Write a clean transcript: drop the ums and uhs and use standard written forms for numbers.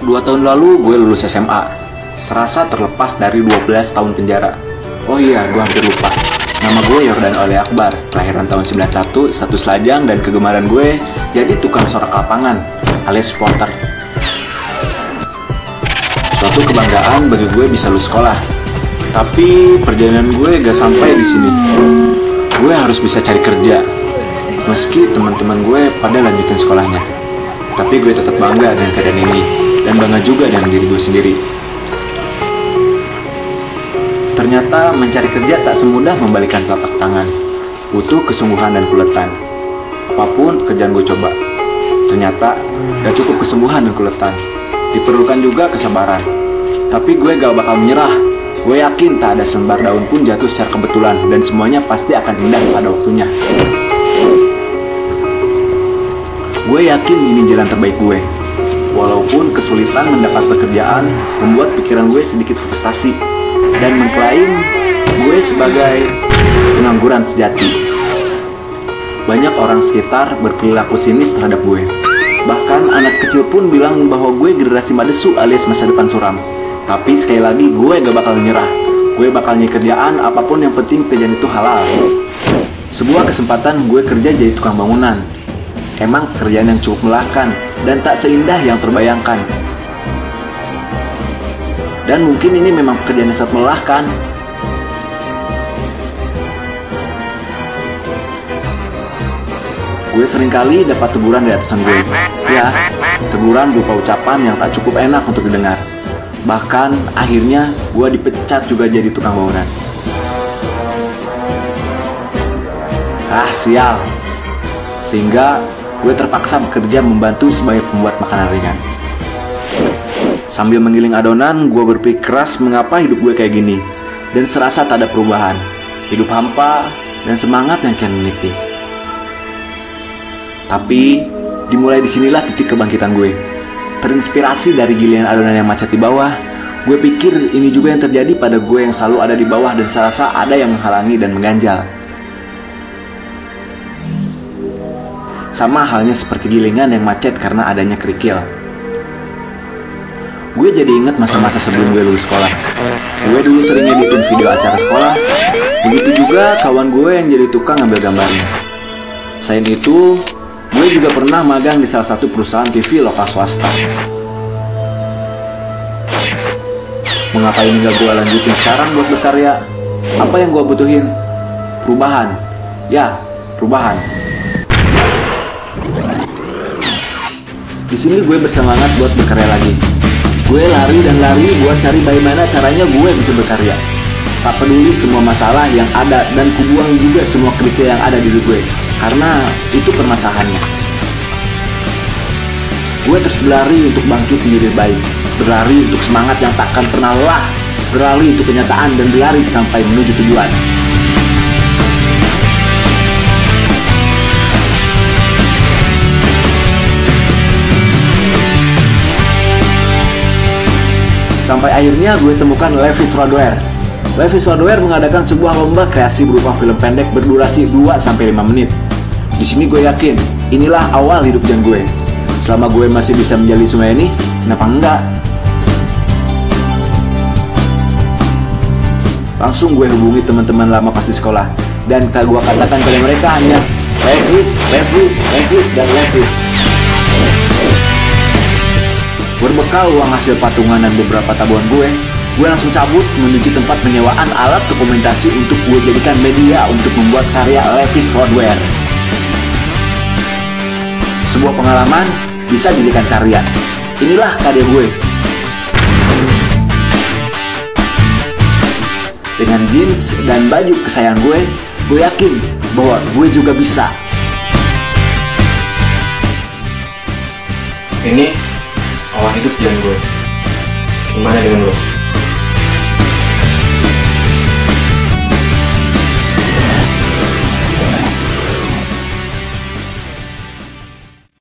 2 tahun lalu gue lulus SMA. Serasa terlepas dari 12 tahun penjara. Oh iya, gue hampir lupa. Nama gue Yordan Oleh Akbar, kelahiran tahun 91, status lajang, dan kegemaran gue jadi tukang sorak lapangan alias supporter. Suatu kebanggaan bagi gue bisa lulus sekolah. Tapi perjalanan gue gak sampai di sini. Gue harus bisa cari kerja. Meski teman-teman gue pada lanjutin sekolahnya. Tapi gue tetap bangga dengan keadaan ini. Dan bangga juga dengan diri gue sendiri. Ternyata mencari kerja tak semudah membalikan telapak tangan. Butuh kesungguhan dan kuletan. Apapun pekerjaan gue coba, ternyata gak cukup kesungguhan dan kuletan. Diperlukan juga kesabaran. Tapi gue gak bakal menyerah. Gue yakin tak ada selembar daun pun jatuh secara kebetulan. Dan semuanya pasti akan indah pada waktunya. Gue yakin ini jalan terbaik gue. Walaupun kesulitan mendapat pekerjaan membuat pikiran gue sedikit frustasi dan mengklaim gue sebagai pengangguran sejati. Banyak orang sekitar berperilaku sinis terhadap gue. Bahkan anak kecil pun bilang bahwa gue generasi madesu alias masa depan suram. Tapi sekali lagi gue gak bakal nyerah. Gue bakal nyari kerjaan apapun, yang penting kerjaan itu halal. Sebuah kesempatan gue kerja jadi tukang bangunan. Emang pekerjaan yang cukup melelahkan dan tak seindah yang terbayangkan. Dan mungkin ini memang pekerjaan yang sangat melelahkan. Gue seringkali dapat teguran dari atasan gue. Ya, teguran berupa ucapan yang tak cukup enak untuk didengar. Bahkan akhirnya gue dipecat juga jadi tukang bangunan. Sial. Sehingga gue terpaksa bekerja membantu sebagai pembuat makanan ringan. Sambil menggiling adonan, gue berpikir keras mengapa hidup gue kayak gini. Dan serasa tak ada perubahan. Hidup hampa dan semangat yang kian menipis. Tapi, dimulai disinilah titik kebangkitan gue. Terinspirasi dari gilingan adonan yang macet di bawah, gue pikir ini juga yang terjadi pada gue yang selalu ada di bawah dan serasa ada yang menghalangi dan mengganjal. Sama halnya seperti gilingan yang macet karena adanya kerikil. Gue jadi inget masa-masa sebelum gue lulus sekolah. Gue dulu sering editin video acara sekolah. Begitu juga kawan gue yang jadi tukang ngambil gambarnya. Selain itu, gue juga pernah magang di salah satu perusahaan TV lokal swasta. Mengapa ini gak gue lanjutin sekarang buat berkarya? Apa yang gue butuhin? Perubahan. Ya, perubahan. Di sini gue bersemangat buat berkarya lagi. Gue lari dan lari buat cari bagaimana caranya gue bisa berkarya. Tak peduli semua masalah yang ada, dan kubuang juga semua kerikil yang ada di diri gue. Karena itu permasalahannya. Gue terus berlari untuk bangkit menjadi baik. Berlari untuk semangat yang takkan pernah lelah. Berlari untuk kenyataan dan berlari sampai menuju tujuan. Sampai akhirnya gue temukan Levi's Roadwear. Levi's Roadwear mengadakan sebuah lomba kreasi berupa film pendek berdurasi 2-5 menit. Di sini gue yakin, inilah awal hidup Jan gue. Selama gue masih bisa menjalani semua ini, kenapa enggak? Langsung gue hubungi teman-teman lama pas di sekolah. Dan gue katakan pada mereka hanya Levi's, Levi's, Levi's, dan Levi's. Berbekal uang hasil patungan dan beberapa tabungan gue langsung cabut menuju tempat penyewaan alat dokumentasi untuk gue jadikan media untuk membuat karya Levi's Roadwear. Sebuah pengalaman bisa jadikan karya. Inilah karya gue. Dengan jeans dan baju kesayangan gue yakin bahwa gue juga bisa. Ini awal hidup Jan gue. Gimana dengan lo?